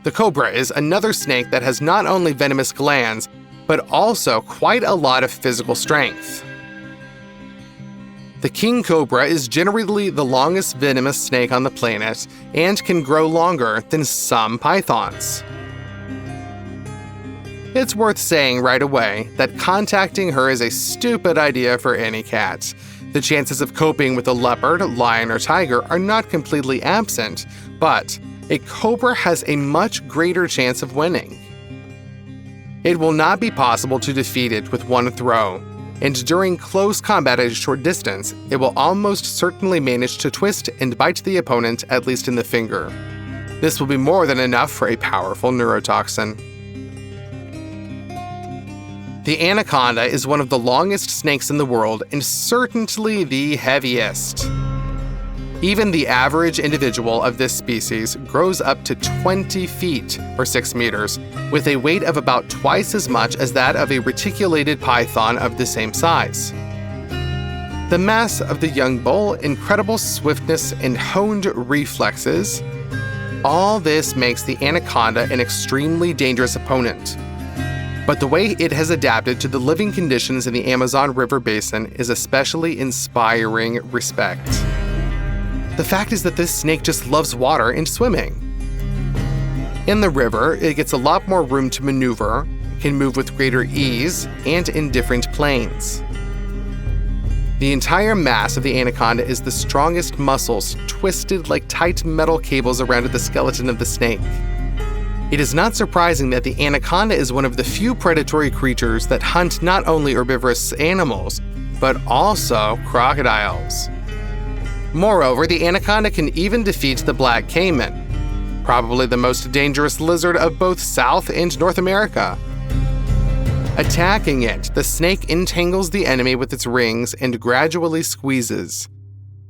The cobra is another snake that has not only venomous glands, but also quite a lot of physical strength. The king cobra is generally the longest venomous snake on the planet and can grow longer than some pythons. It's worth saying right away that contacting her is a stupid idea for any cat. The chances of coping with a leopard, lion, or tiger are not completely absent, but a cobra has a much greater chance of winning. It will not be possible to defeat it with one throw, and during close combat at a short distance, it will almost certainly manage to twist and bite the opponent, at least in the finger. This will be more than enough for a powerful neurotoxin. The anaconda is one of the longest snakes in the world and certainly the heaviest. Even the average individual of this species grows up to 20 feet, or 6 meters, with a weight of about twice as much as that of a reticulated python of the same size. The mass of the young bull, incredible swiftness, and honed reflexes, all this makes the anaconda an extremely dangerous opponent. But the way it has adapted to the living conditions in the Amazon River basin is especially inspiring respect. The fact is that this snake just loves water and swimming. In the river, it gets a lot more room to maneuver, can move with greater ease, and in different planes. The entire mass of the anaconda is the strongest muscles twisted like tight metal cables around the skeleton of the snake. It is not surprising that the anaconda is one of the few predatory creatures that hunt not only herbivorous animals, but also crocodiles. Moreover, the anaconda can even defeat the black caiman, probably the most dangerous lizard of both South and North America. Attacking it, the snake entangles the enemy with its rings and gradually squeezes.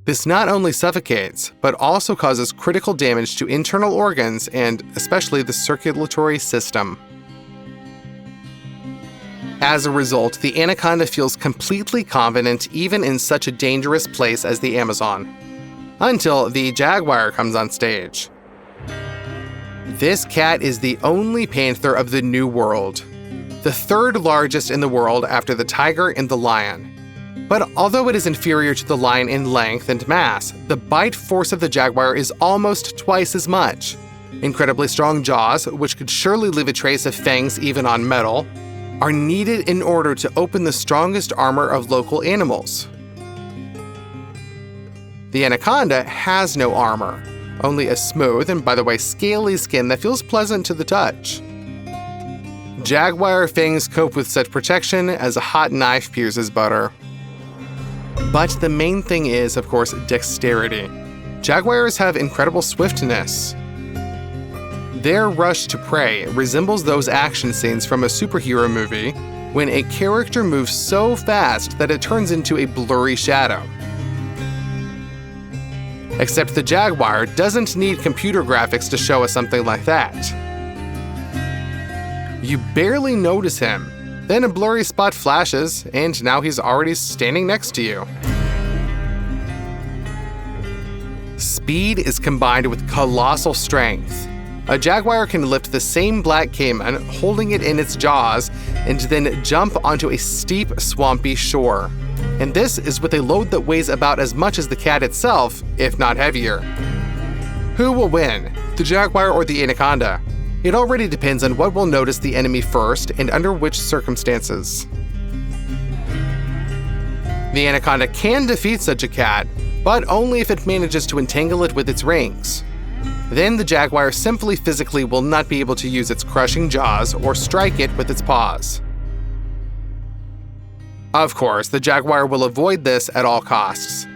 This not only suffocates, but also causes critical damage to internal organs and especially the circulatory system. As a result, the anaconda feels completely confident even in such a dangerous place as the Amazon. Until the jaguar comes on stage. This cat is the only panther of the New World, the third largest in the world after the tiger and the lion. But although it is inferior to the lion in length and mass, the bite force of the jaguar is almost twice as much. Incredibly strong jaws, which could surely leave a trace of fangs even on metal, are needed in order to open the strongest armor of local animals. The anaconda has no armor, only a smooth and, by the way, scaly skin that feels pleasant to the touch. Jaguar fangs cope with such protection as a hot knife pierces butter. But the main thing is, of course, dexterity. Jaguars have incredible swiftness. Their rush to prey resembles those action scenes from a superhero movie when a character moves so fast that it turns into a blurry shadow. Except the jaguar doesn't need computer graphics to show us something like that. You barely notice him, then a blurry spot flashes, and now he's already standing next to you. Speed is combined with colossal strength. A jaguar can lift the same black caiman, holding it in its jaws, and then jump onto a steep, swampy shore. And this is with a load that weighs about as much as the cat itself, if not heavier. Who will win, the jaguar or the anaconda? It already depends on what will notice the enemy first and under which circumstances. The anaconda can defeat such a cat, but only if it manages to entangle it with its rings. Then the jaguar simply physically will not be able to use its crushing jaws or strike it with its paws. Of course, the jaguar will avoid this at all costs.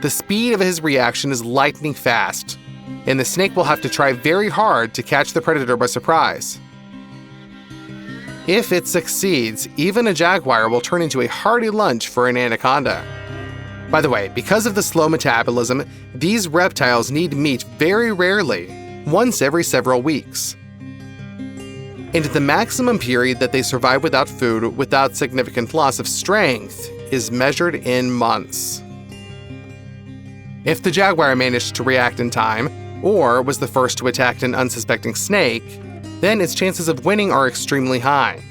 The speed of his reaction is lightning fast, and the snake will have to try very hard to catch the predator by surprise. If it succeeds, even a jaguar will turn into a hearty lunch for an anaconda. By the way, because of the slow metabolism, these reptiles need meat very rarely, once every several weeks. And the maximum period that they survive without food, without significant loss of strength, is measured in months. If the jaguar managed to react in time, or was the first to attack an unsuspecting snake, then its chances of winning are extremely high.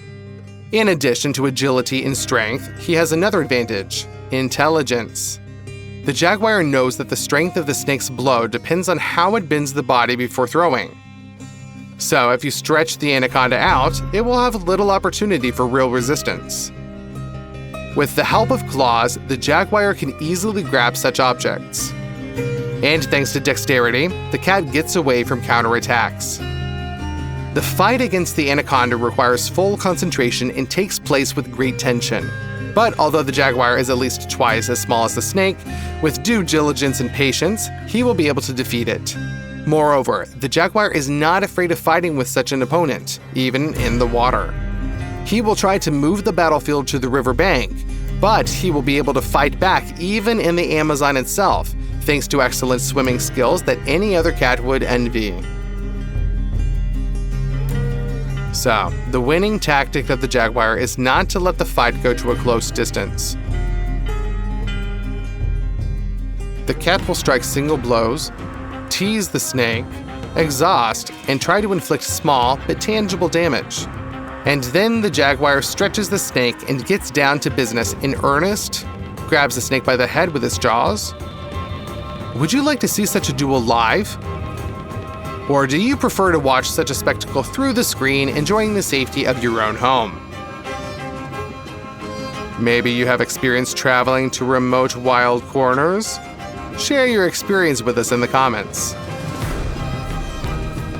In addition to agility and strength, he has another advantage: intelligence. The jaguar knows that the strength of the snake's blow depends on how it bends the body before throwing. So if you stretch the anaconda out, it will have little opportunity for real resistance. With the help of claws, the jaguar can easily grab such objects. And thanks to dexterity, the cat gets away from counterattacks. The fight against the anaconda requires full concentration and takes place with great tension. But although the jaguar is at least twice as small as the snake, with due diligence and patience, he will be able to defeat it. Moreover, the jaguar is not afraid of fighting with such an opponent, even in the water. He will try to move the battlefield to the river bank, but he will be able to fight back even in the Amazon itself, thanks to excellent swimming skills that any other cat would envy. So, the winning tactic of the jaguar is not to let the fight go to a close distance. The cat will strike single blows, tease the snake, exhaust, and try to inflict small but tangible damage. And then the jaguar stretches the snake and gets down to business in earnest, grabs the snake by the head with its jaws. Would you like to see such a duel live? Or do you prefer to watch such a spectacle through the screen, enjoying the safety of your own home? Maybe you have experience traveling to remote wild corners? Share your experience with us in the comments.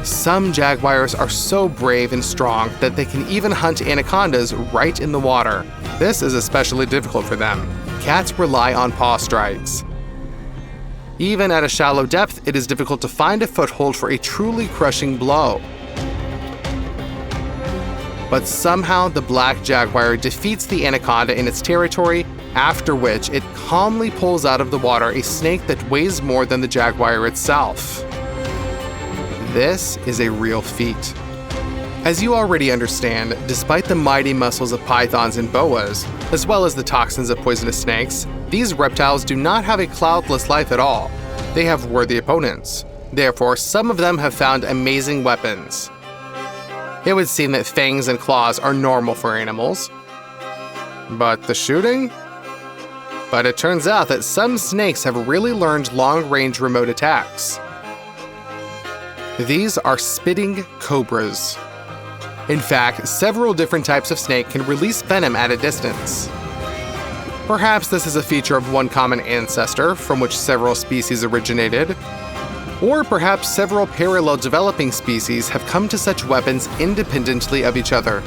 Some jaguars are so brave and strong that they can even hunt anacondas right in the water. This is especially difficult for them. Cats rely on paw strikes. Even at a shallow depth, it is difficult to find a foothold for a truly crushing blow. But somehow the black jaguar defeats the anaconda in its territory, after which it calmly pulls out of the water a snake that weighs more than the jaguar itself. This is a real feat. As you already understand, despite the mighty muscles of pythons and boas, as well as the toxins of poisonous snakes, these reptiles do not have a cloudless life at all. They have worthy opponents. Therefore, some of them have found amazing weapons. It would seem that fangs and claws are normal for animals. But the shooting? But it turns out that some snakes have really learned long-range remote attacks. These are spitting cobras. In fact, several different types of snake can release venom at a distance. Perhaps this is a feature of one common ancestor from which several species originated, or perhaps several parallel developing species have come to such weapons independently of each other.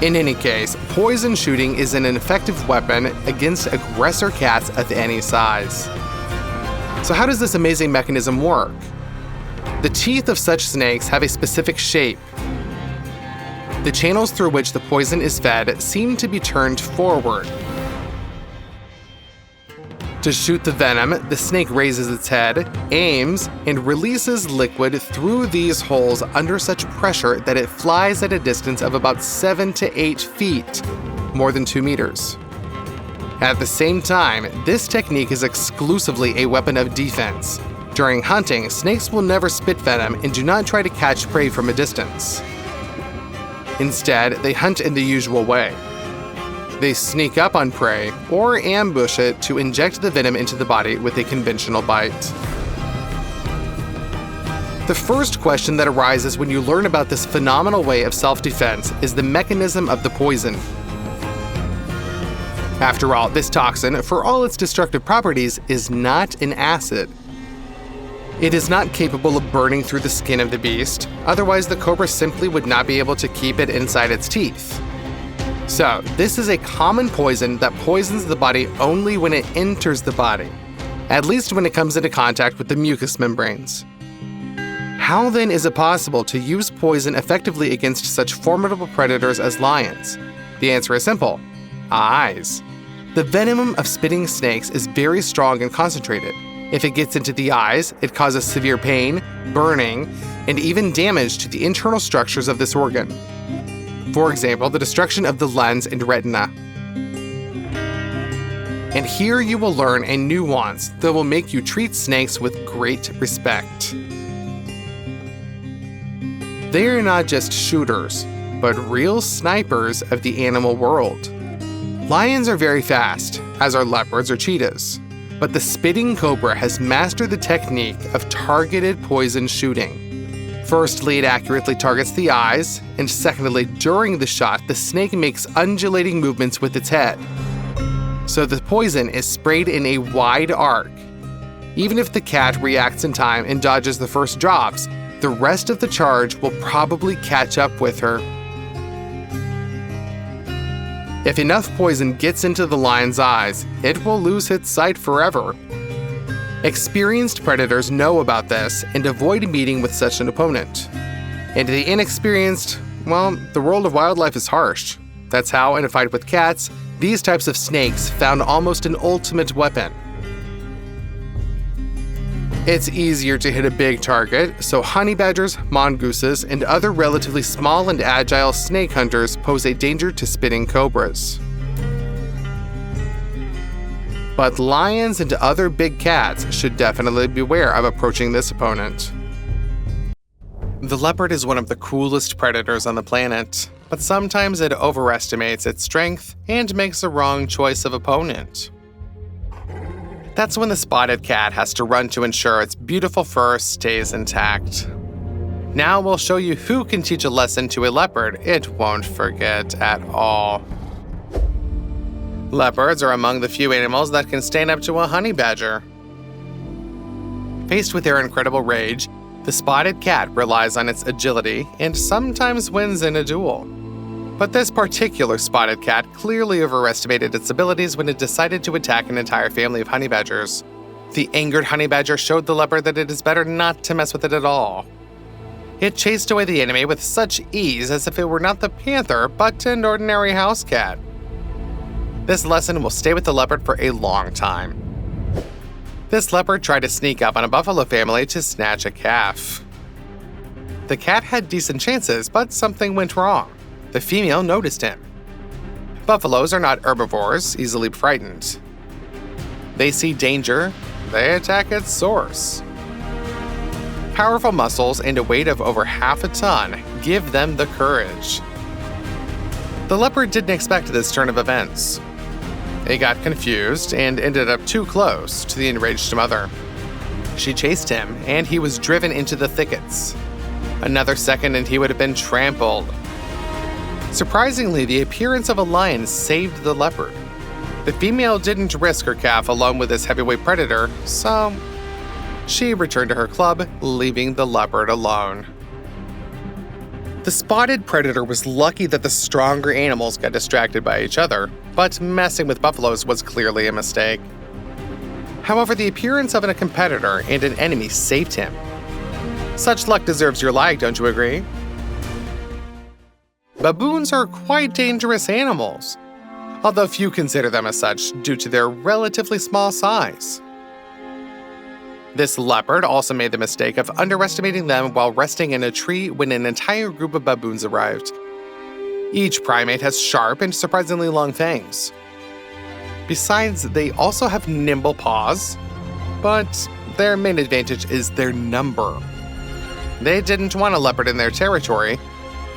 In any case, poison shooting is an effective weapon against aggressor cats of any size. So how does this amazing mechanism work? The teeth of such snakes have a specific shape. The channels through which the poison is fed seem to be turned forward. To shoot the venom, the snake raises its head, aims, and releases liquid through these holes under such pressure that it flies at a distance of about 7 to 8 feet, more than 2 meters. At the same time, this technique is exclusively a weapon of defense. During hunting, snakes will never spit venom and do not try to catch prey from a distance. Instead, they hunt in the usual way. They sneak up on prey or ambush it to inject the venom into the body with a conventional bite. The first question that arises when you learn about this phenomenal way of self-defense is the mechanism of the poison. After all, this toxin, for all its destructive properties, is not an acid. It is not capable of burning through the skin of the beast, otherwise the cobra simply would not be able to keep it inside its teeth. So, this is a common poison that poisons the body only when it enters the body, at least when it comes into contact with the mucous membranes. How then is it possible to use poison effectively against such formidable predators as lions? The answer is simple: eyes. The venom of spitting snakes is very strong and concentrated. If it gets into the eyes, it causes severe pain, burning, and even damage to the internal structures of this organ. For example, the destruction of the lens and retina. And here you will learn a nuance that will make you treat snakes with great respect. They are not just shooters, but real snipers of the animal world. Lions are very fast, as are leopards or cheetahs, but the spitting cobra has mastered the technique of targeted poison shooting. Firstly, it accurately targets the eyes, and secondly, during the shot, the snake makes undulating movements with its head. So the poison is sprayed in a wide arc. Even if the cat reacts in time and dodges the first drops, the rest of the charge will probably catch up with her. If enough poison gets into the lion's eyes, it will lose its sight forever. Experienced predators know about this and avoid meeting with such an opponent. And the inexperienced, well, the world of wildlife is harsh. That's how, in a fight with cats, these types of snakes found almost an ultimate weapon. It's easier to hit a big target, so honey badgers, mongooses, and other relatively small and agile snake hunters pose a danger to spitting cobras. But lions and other big cats should definitely beware of approaching this opponent. The leopard is one of the coolest predators on the planet, but sometimes it overestimates its strength and makes the wrong choice of opponent. That's when the spotted cat has to run to ensure its beautiful fur stays intact. Now we'll show you who can teach a lesson to a leopard it won't forget at all. Leopards are among the few animals that can stand up to a honey badger. Faced with their incredible rage, the spotted cat relies on its agility and sometimes wins in a duel. But this particular spotted cat clearly overestimated its abilities when it decided to attack an entire family of honey badgers. The angered honey badger showed the leopard that it is better not to mess with it at all. It chased away the enemy with such ease as if it were not the panther, but an ordinary house cat. This lesson will stay with the leopard for a long time. This leopard tried to sneak up on a buffalo family to snatch a calf. The cat had decent chances, but something went wrong. The female noticed him. Buffaloes are not herbivores, easily frightened. They see danger, they attack its source. Powerful muscles and a weight of over half a ton give them the courage. The leopard didn't expect this turn of events. It got confused and ended up too close to the enraged mother. She chased him, and he was driven into the thickets. Another second and he would have been trampled. Surprisingly, the appearance of a lion saved the leopard. The female didn't risk her calf alone with this heavyweight predator, so she returned to her club, leaving the leopard alone. The spotted predator was lucky that the stronger animals got distracted by each other, but messing with buffaloes was clearly a mistake. However, the appearance of a competitor and an enemy saved him. Such luck deserves your like, don't you agree? Baboons are quite dangerous animals, although few consider them as such due to their relatively small size. This leopard also made the mistake of underestimating them while resting in a tree when an entire group of baboons arrived. Each primate has sharp and surprisingly long fangs. Besides, they also have nimble paws, but their main advantage is their number. They didn't want a leopard in their territory,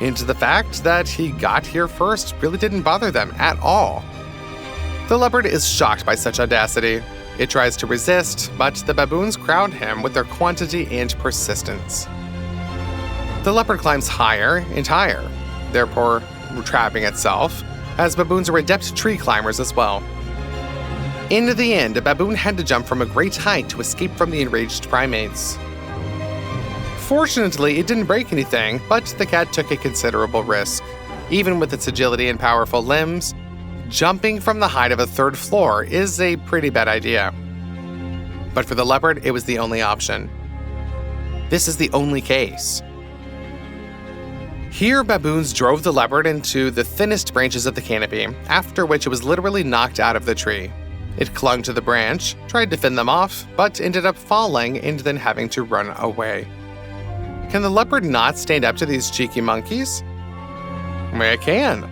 and the fact that he got here first really didn't bother them at all. The leopard is shocked by such audacity. It tries to resist, but the baboons crowd him with their quantity and persistence. The leopard climbs higher and higher, therefore trapping itself, as baboons are adept tree climbers as well. In the end, a baboon had to jump from a great height to escape from the enraged primates. Fortunately, it didn't break anything, but the cat took a considerable risk. Even with its agility and powerful limbs, jumping from the height of a third floor is a pretty bad idea. But for the leopard, it was the only option. This is the only case. Here, baboons drove the leopard into the thinnest branches of the canopy, after which it was literally knocked out of the tree. It clung to the branch, tried to fend them off, but ended up falling and then having to run away. Can the leopard not stand up to these cheeky monkeys? It can.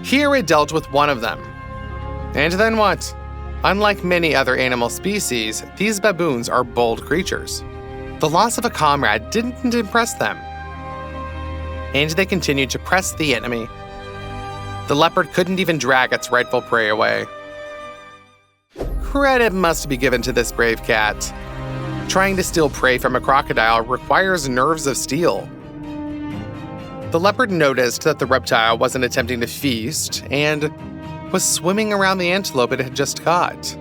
Here it dealt with one of them. And then what? Unlike many other animal species, these baboons are bold creatures. The loss of a comrade didn't impress them, and they continued to press the enemy. The leopard couldn't even drag its rightful prey away. Credit must be given to this brave cat. Trying to steal prey from a crocodile requires nerves of steel. The leopard noticed that the reptile wasn't attempting to feast and was swimming around the antelope it had just caught.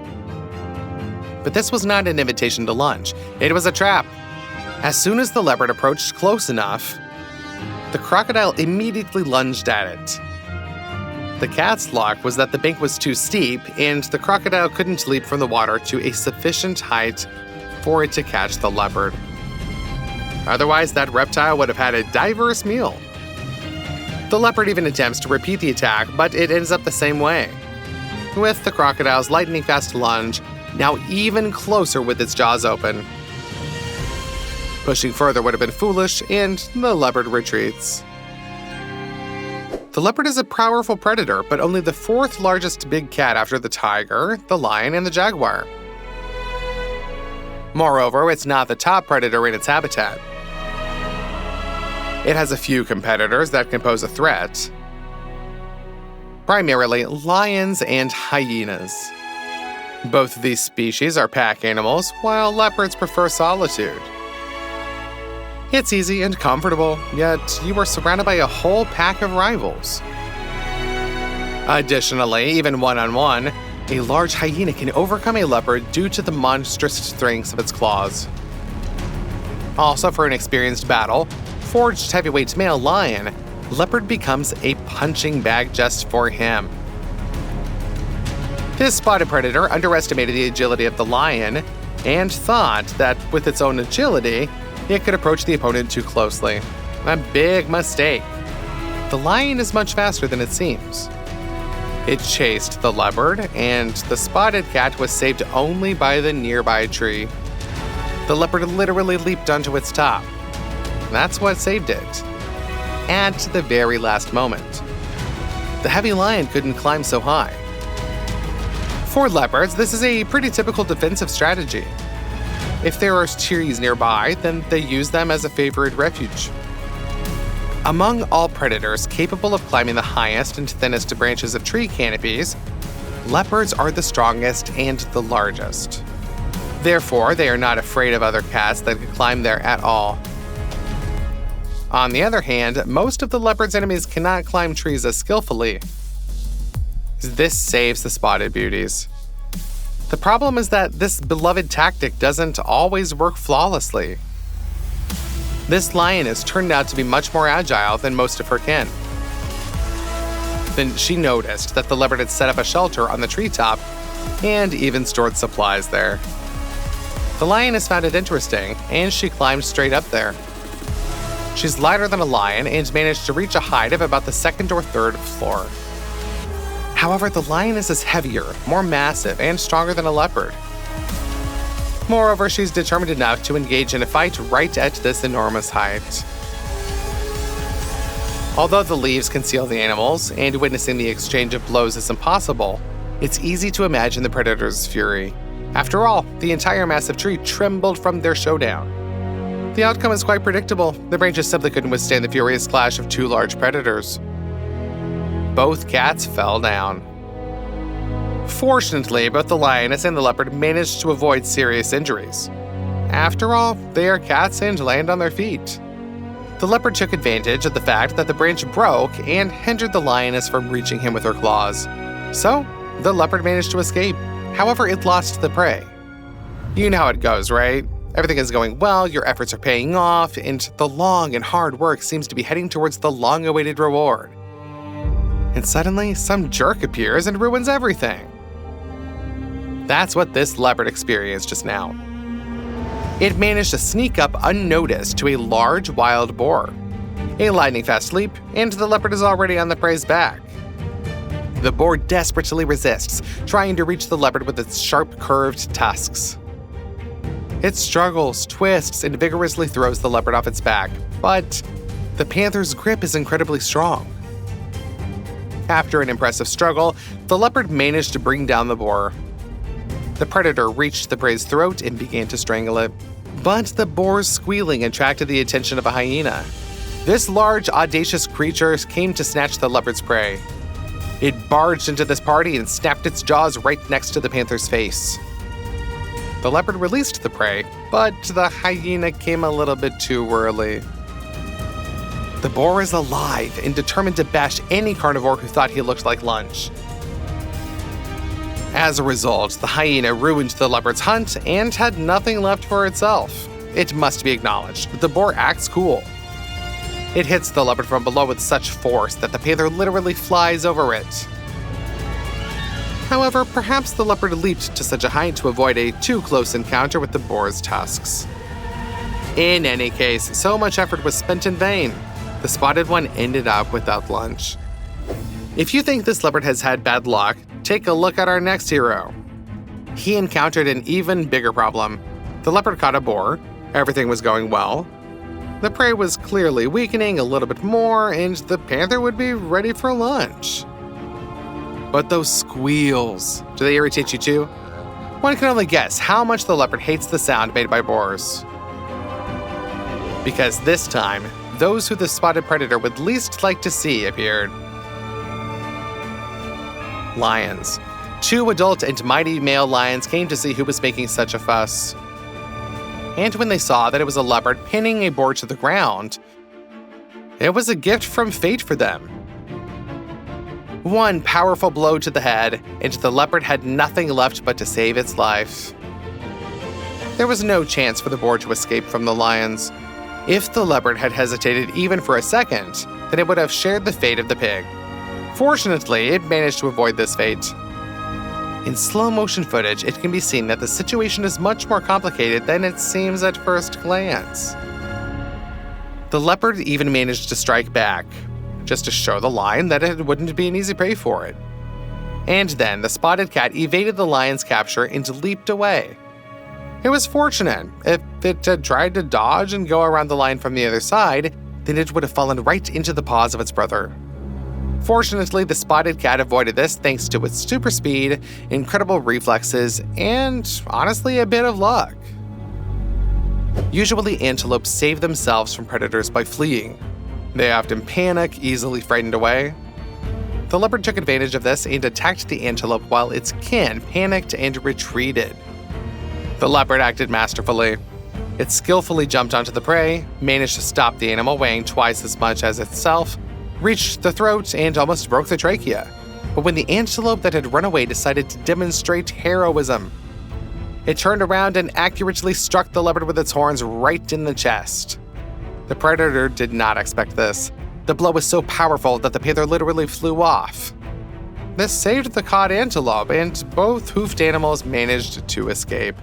But this was not an invitation to lunch. It was a trap. As soon as the leopard approached close enough, the crocodile immediately lunged at it. The cat's luck was that the bank was too steep and the crocodile couldn't leap from the water to a sufficient height for it to catch the leopard. Otherwise, that reptile would have had a diverse meal. The leopard even attempts to repeat the attack, but it ends up the same way, with the crocodile's lightning-fast lunge now even closer with its jaws open. Pushing further would have been foolish, and the leopard retreats. The leopard is a powerful predator, but only the fourth largest big cat after the tiger, the lion, and the jaguar. Moreover, it's not the top predator in its habitat. It has a few competitors that can pose a threat, primarily lions and hyenas. Both of these species are pack animals, while leopards prefer solitude. It's easy and comfortable, yet you are surrounded by a whole pack of rivals. Additionally, even one-on-one, a large hyena can overcome a leopard due to the monstrous strength of its claws. Also, for an experienced battle, forged heavyweight male lion, leopard becomes a punching bag just for him. This spotted predator underestimated the agility of the lion and thought that with its own agility, it could approach the opponent too closely. A big mistake. The lion is much faster than it seems. It chased the leopard, and the spotted cat was saved only by the nearby tree. The leopard literally leaped onto its top. That's what saved it. At the very last moment. The heavy lion couldn't climb so high. For leopards, this is a pretty typical defensive strategy. If there are trees nearby, then they use them as a favorite refuge. Among all predators capable of climbing the highest and thinnest branches of tree canopies, leopards are the strongest and the largest. Therefore, they are not afraid of other cats that could climb there at all. On the other hand, most of the leopard's enemies cannot climb trees as skillfully. This saves the spotted beauties. The problem is that this beloved tactic doesn't always work flawlessly. This lioness turned out to be much more agile than most of her kin. Then she noticed that the leopard had set up a shelter on the treetop and even stored supplies there. The lioness found it interesting, and she climbed straight up there. She's lighter than a lion and managed to reach a height of about the second or third floor. However, the lioness is heavier, more massive, and stronger than a leopard. Moreover, she's determined enough to engage in a fight right at this enormous height. Although the leaves conceal the animals, and witnessing the exchange of blows is impossible, it's easy to imagine the predator's fury. After all, the entire massive tree trembled from their showdown. The outcome is quite predictable. The branches simply couldn't withstand the furious clash of two large predators. Both cats fell down. Fortunately, both the lioness and the leopard managed to avoid serious injuries. After all, they are cats and land on their feet. The leopard took advantage of the fact that the branch broke and hindered the lioness from reaching him with her claws. So, the leopard managed to escape. However, it lost the prey. You know how it goes, right? Everything is going well, your efforts are paying off, and the long and hard work seems to be heading towards the long-awaited reward. And suddenly, some jerk appears and ruins everything. That's what this leopard experienced just now. It managed to sneak up unnoticed to a large wild boar. A lightning-fast leap, and the leopard is already on the prey's back. The boar desperately resists, trying to reach the leopard with its sharp, curved tusks. It struggles, twists, and vigorously throws the leopard off its back, but the panther's grip is incredibly strong. After an impressive struggle, the leopard managed to bring down the boar. The predator reached the prey's throat and began to strangle it. But the boar's squealing attracted the attention of a hyena. This large, audacious creature came to snatch the leopard's prey. It barged into this party and snapped its jaws right next to the panther's face. The leopard released the prey, but the hyena came a little bit too early. The boar is alive and determined to bash any carnivore who thought he looked like lunch. As a result, the hyena ruined the leopard's hunt and had nothing left for itself. It must be acknowledged that the boar acts cool. It hits the leopard from below with such force that the panther literally flies over it. However, perhaps the leopard leaped to such a height to avoid a too close encounter with the boar's tusks. In any case, so much effort was spent in vain. The spotted one ended up without lunch. If you think this leopard has had bad luck, take a look at our next hero. He encountered an even bigger problem. The leopard caught a boar. Everything was going well. The prey was clearly weakening a little bit more, and the panther would be ready for lunch. But those squeals, do they irritate you too? One can only guess how much the leopard hates the sound made by boars. Because this time, those who the spotted predator would least like to see appeared. Lions. 2 adult and mighty male lions came to see who was making such a fuss. And when they saw that it was a leopard pinning a boar to the ground, it was a gift from fate for them. One powerful blow to the head, and the leopard had nothing left but to save its life. There was no chance for the boar to escape from the lions. If the leopard had hesitated even for a second, then it would have shared the fate of the pig. Fortunately, it managed to avoid this fate. In slow-motion footage, it can be seen that the situation is much more complicated than it seems at first glance. The leopard even managed to strike back, just to show the lion that it wouldn't be an easy prey for it. And then the spotted cat evaded the lion's capture and leaped away. It was fortunate. If it had tried to dodge and go around the lion from the other side, then it would have fallen right into the paws of its brother. Fortunately, the spotted cat avoided this thanks to its super speed, incredible reflexes, and honestly, a bit of luck. Usually, antelopes save themselves from predators by fleeing. They often panic, easily frightened away. The leopard took advantage of this and attacked the antelope while its kin panicked and retreated. The leopard acted masterfully. It skillfully jumped onto the prey, managed to stop the animal weighing twice as much as itself, reached the throat, and almost broke the trachea. But when the antelope that had run away decided to demonstrate heroism, it turned around and accurately struck the leopard with its horns right in the chest. The predator did not expect this. The blow was so powerful that the panther literally flew off. This saved the caught antelope, and both hoofed animals managed to escape.